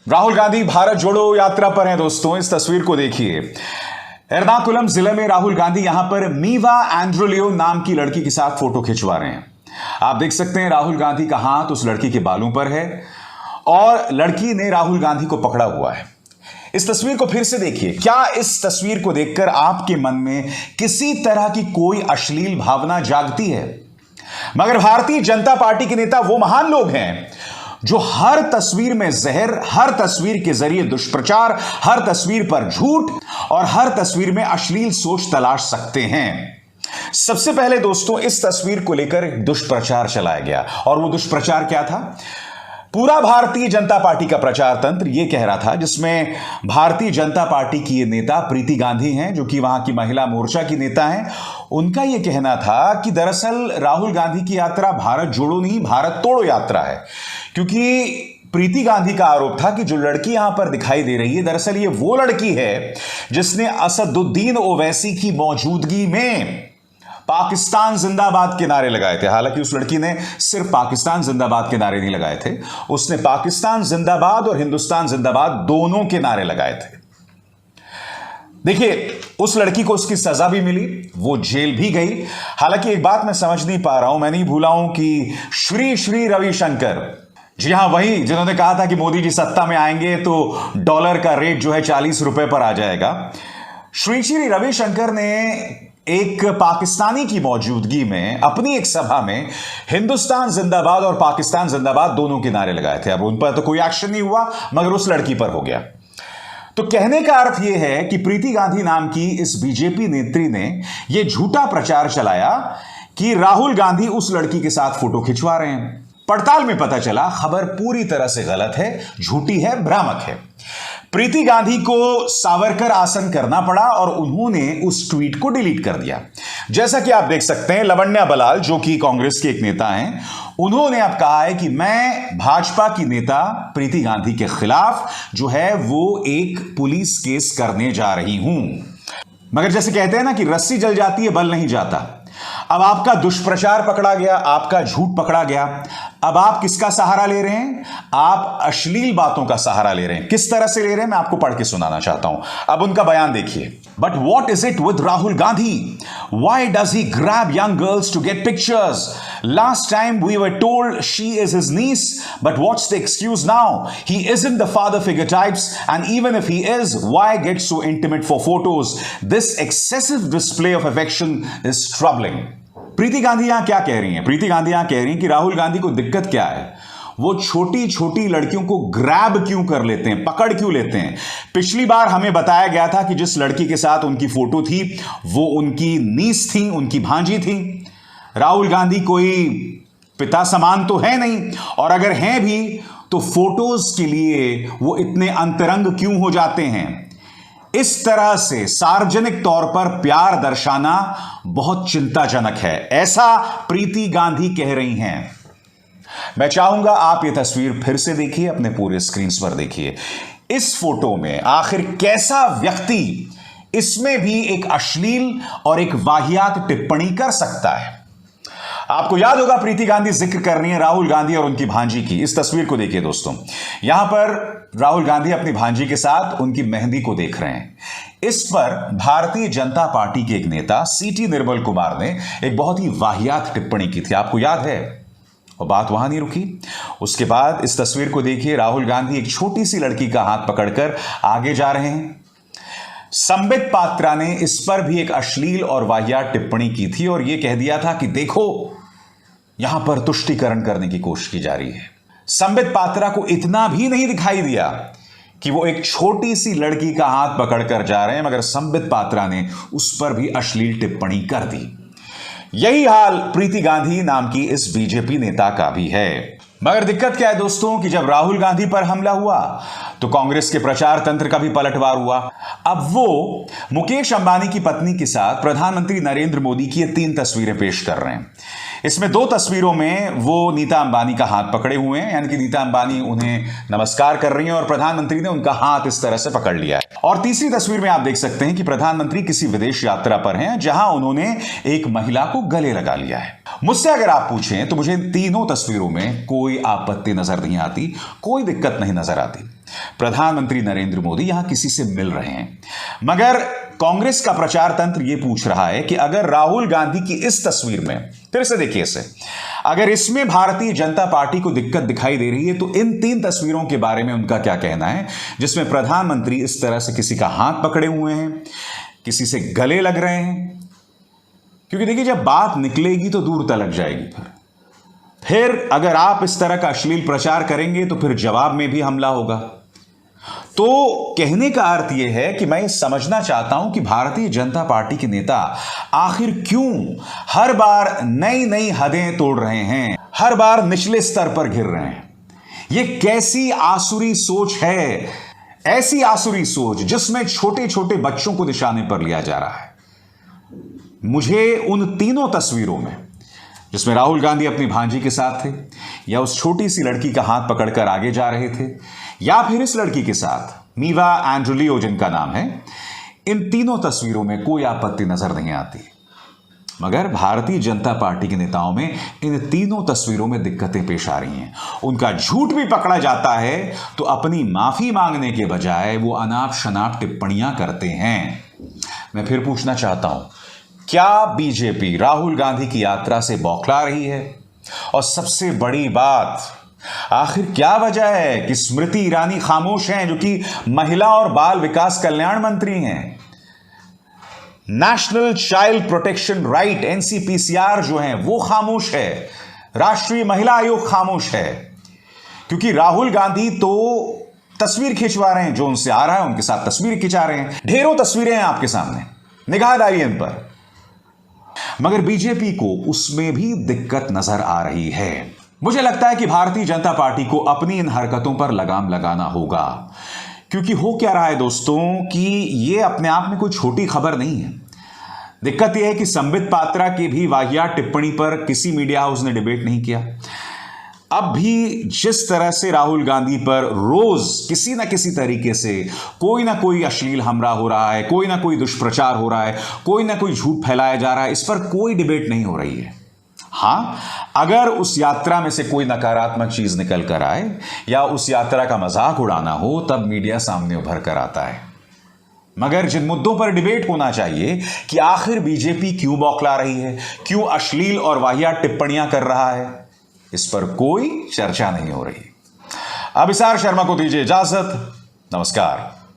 राहुल गांधी भारत जोड़ो यात्रा पर हैं दोस्तों। इस तस्वीर को देखिए। एर्नाकुलम जिले में राहुल गांधी यहां पर मीवा एंड्रोलियो नाम की लड़की के साथ फोटो खिंचवा रहे हैं। आप देख सकते हैं राहुल गांधी का हाथ उस लड़की के बालों पर है और लड़की ने राहुल गांधी को पकड़ा हुआ है। इस तस्वीर को फिर से देखिए। क्या इस तस्वीर को देखकर आपके मन में किसी तरह की कोई अश्लील भावना जागती है? मगर भारतीय जनता पार्टी के नेता वो महान लोग हैं जो हर तस्वीर में जहर, हर तस्वीर के जरिए दुष्प्रचार, हर तस्वीर पर झूठ और हर तस्वीर में अश्लील सोच तलाश सकते हैं। सबसे पहले दोस्तों इस तस्वीर को लेकर एक दुष्प्रचार चलाया गया और वो दुष्प्रचार क्या था? पूरा भारतीय जनता पार्टी का प्रचार तंत्र यह कह रहा था, जिसमें भारतीय जनता पार्टी की ये नेता प्रीति गांधी हैं जो कि वहां की महिला मोर्चा की नेता हैं। उनका यह कहना था कि दरअसल राहुल गांधी की यात्रा भारत जोड़ो नहीं भारत तोड़ो यात्रा है, क्योंकि प्रीति गांधी का आरोप था कि जो लड़की यहां पर दिखाई दे रही है दरअसल ये वो लड़की है जिसने असदुद्दीन ओवैसी की मौजूदगी में पाकिस्तान जिंदाबाद के नारे लगाए थे। हालांकि उस लड़की ने सिर्फ पाकिस्तान जिंदाबाद के नारे नहीं लगाए थे, उसने पाकिस्तान जिंदाबाद और हिंदुस्तान जिंदाबाद दोनों के नारे लगाए थे। देखिए, उस लड़की को उसकी सजा भी मिली, वो जेल भी गई। हालांकि एक बात मैं समझ नहीं पा रहा हूं, मैं नहीं भूला हूं कि श्री श्री रविशंकर, जी हां वही जिन्होंने कहा था कि मोदी जी सत्ता में आएंगे तो डॉलर का रेट जो है 40 रुपए पर आ जाएगा, श्री श्री रविशंकर ने एक पाकिस्तानी की मौजूदगी में अपनी एक सभा में हिंदुस्तान जिंदाबाद और पाकिस्तान जिंदाबाद दोनों के नारे लगाए थे। अब उन पर तो कोई एक्शन नहीं हुआ, मगर उस लड़की पर हो गया। तो कहने का अर्थ यह है कि प्रीति गांधी नाम की इस बीजेपी नेत्री ने यह झूठा प्रचार चलाया कि राहुल गांधी उस लड़की के साथ फोटो खिंचवा रहे हैं। पड़ताल में पता चला खबर पूरी तरह से गलत है, झूठी है, भ्रामक है। प्रीति गांधी को सावरकर आसन करना पड़ा और उन्होंने उस ट्वीट को डिलीट कर दिया। जैसा कि आप देख सकते हैं, लवण्या बलाल जो कि कांग्रेस के एक नेता हैं, उन्होंने अब कहा है कि मैं भाजपा की नेता प्रीति गांधी के खिलाफ जो है वो एक पुलिस केस करने जा रही हूं। मगर जैसे कहते हैं ना कि रस्सी जल जाती है बल नहीं जाता। अब आपका दुष्प्रचार पकड़ा गया, आपका झूठ पकड़ा गया। अब आप किसका सहारा ले रहे हैं? आप अश्लील बातों का सहारा ले रहे हैं। किस तरह से ले रहे हैं मैं आपको पढ़ के सुनाना चाहता हूं। अब उनका बयान देखिए। But what is it with Rahul Gandhi? Why does he grab young girls to get pictures? Last time we were told she is his niece, but what's the excuse now? He isn't the father figure types, and even if he is, why get so intimate for photos? This excessive display of affection is troubling. प्रीति गांधी यहां क्या कह रही हैं? प्रीति गांधी यहां कह रही हैं कि राहुल गांधी को दिक्कत क्या है, वो छोटी छोटी लड़कियों को ग्रैब क्यों कर लेते हैं, पकड़ क्यों लेते हैं। पिछली बार हमें बताया गया था कि जिस लड़की के साथ उनकी फोटो थी वो उनकी नीस थी, उनकी भांजी थी। राहुल गांधी कोई पिता समान तो है नहीं, और अगर हैं भी तो फोटोज के लिए वो इतने अंतरंग क्यों हो जाते हैं। इस तरह से सार्वजनिक तौर पर प्यार दर्शाना बहुत चिंताजनक है, ऐसा प्रीति गांधी कह रही हैं। मैं चाहूंगा आप ये तस्वीर फिर से देखिए, अपने पूरे स्क्रीन पर देखिए। इस फोटो में आखिर कैसा व्यक्ति इसमें भी एक अश्लील और एक वाहियात टिप्पणी कर सकता है। आपको याद होगा प्रीति गांधी जिक्र कर रही है राहुल गांधी और उनकी भांजी की। इस तस्वीर को देखिए दोस्तों। यहां पर राहुल गांधी अपनी भांजी के साथ उनकी मेहंदी को देख रहे हैं। इस पर भारतीय जनता पार्टी के एक नेता सीटी निर्मल कुमार ने एक बहुत ही वाहियात टिप्पणी की थी, आपको याद है? और बात वहां नहीं रुकी। उसके बाद इस तस्वीर को देखिए। राहुल गांधी एक छोटी सी लड़की का हाथ पकड़कर आगे जा रहे हैं। संबित पात्रा ने इस पर भी एक अश्लील और वाहियात टिप्पणी की थी और यह कह दिया था कि देखो यहां पर तुष्टीकरण करने की कोशिश की जा रही है। संबित पात्रा को इतना भी नहीं दिखाई दिया कि वो एक छोटी सी लड़की का हाथ पकड़कर जा रहे हैं, मगर संबित पात्रा ने उस पर भी अश्लील टिप्पणी कर दी। यही हाल प्रीति गांधी नाम की इस बीजेपी नेता का भी है। मगर दिक्कत क्या है दोस्तों कि जब राहुल गांधी पर हमला हुआ तो कांग्रेस के प्रचार तंत्र का भी पलटवार हुआ। अब वो मुकेश अंबानी की पत्नी के साथ प्रधानमंत्री नरेंद्र मोदी की ये 3 तस्वीरें पेश कर रहे हैं। इसमें 2 तस्वीरों में वो नीता अंबानी का हाथ पकड़े हुए हैं, यानी कि नीता अंबानी उन्हें नमस्कार कर रही हैं और प्रधानमंत्री ने उनका हाथ इस तरह से पकड़ लिया है। और तीसरी तस्वीर में आप देख सकते हैं कि प्रधानमंत्री किसी विदेश यात्रा पर हैं जहां उन्होंने एक महिला को गले लगा लिया है। मुझसे अगर आप पूछें तो मुझे इन तीनों तस्वीरों में कोई आपत्ति नजर नहीं आती, कोई दिक्कत नहीं नजर आती। प्रधानमंत्री नरेंद्र मोदी यहां किसी से मिल रहे हैं, मगर कांग्रेस का प्रचार तंत्र यह पूछ रहा है कि अगर राहुल गांधी की इस तस्वीर में, फिर से देखिए इसे, अगर इसमें भारतीय जनता पार्टी को दिक्कत दिखाई दे रही है तो इन 3 तस्वीरों के बारे में उनका क्या कहना है, जिसमें प्रधानमंत्री इस तरह से किसी का हाथ पकड़े हुए हैं, किसी से गले लग रहे हैं। क्योंकि देखिए, जब बात निकलेगी तो दूर तलक जाएगी। फिर अगर आप इस तरह का अश्लील प्रचार करेंगे तो फिर जवाब में भी हमला होगा। तो कहने का अर्थ यह है कि मैं समझना चाहता हूं कि भारतीय जनता पार्टी के नेता आखिर क्यों हर बार नई नई हदें तोड़ रहे हैं, हर बार निचले स्तर पर घिर रहे हैं। यह कैसी आसुरी सोच है, ऐसी आसुरी सोच जिसमें छोटे छोटे बच्चों को निशाने पर लिया जा रहा है। मुझे उन तीनों तस्वीरों में, जिसमें राहुल गांधी अपनी भांजी के साथ थे, या उस छोटी सी लड़की का हाथ पकड़कर आगे जा रहे थे, या फिर इस लड़की के साथ मीवा एंड्रुलियो जिनका नाम है, इन तीनों तस्वीरों में कोई आपत्ति नजर नहीं आती। मगर भारतीय जनता पार्टी के नेताओं में इन तीनों तस्वीरों में दिक्कतें पेश आ रही हैं। उनका झूठ भी पकड़ा जाता है तो अपनी माफी मांगने के बजाय वो अनाप शनाप टिप्पणियां करते हैं। मैं फिर पूछना चाहता हूं, क्या बीजेपी राहुल गांधी की यात्रा से बौखला रही है? और सबसे बड़ी बात, आखिर क्या वजह है कि स्मृति ईरानी खामोश हैं, जो कि महिला और बाल विकास कल्याण मंत्री हैं? National child protection right NCPCR जो हैं वो खामोश है, राष्ट्रीय महिला आयोग खामोश है। क्योंकि राहुल गांधी तो तस्वीर खिंचवा रहे हैं, जो उनसे आ रहा है उनके साथ तस्वीर खिंचा रहे हैं। ढेरों तस्वीरें हैं आपके सामने, निगाह डालिए इन पर। मगर बीजेपी को उसमें भी दिक्कत नजर आ रही है। मुझे लगता है कि भारतीय जनता पार्टी को अपनी इन हरकतों पर लगाम लगाना होगा। क्योंकि हो क्या रहा है दोस्तों कि ये अपने आप में कोई छोटी खबर नहीं है। दिक्कत यह है कि संबित पात्रा की भी वाहियात टिप्पणी पर किसी मीडिया हाउस ने डिबेट नहीं किया। अब भी जिस तरह से राहुल गांधी पर रोज किसी ना किसी तरीके से कोई ना कोई अश्लील हमला हो रहा है, कोई ना कोई दुष्प्रचार हो रहा है, कोई ना कोई झूठ फैलाया जा रहा है, इस पर कोई डिबेट नहीं हो रही है। हां, अगर उस यात्रा में से कोई नकारात्मक चीज निकल कर आए या उस यात्रा का मजाक उड़ाना हो, तब मीडिया सामने उभर कर आता है। मगर जिन मुद्दों पर डिबेट होना चाहिए कि आखिर बीजेपी क्यों बौखला रही है, क्यों अश्लील और वाहियात टिप्पणियां कर रहा है, इस पर कोई चर्चा नहीं हो रही। अभिसार शर्मा को दीजिए इजाजत। नमस्कार।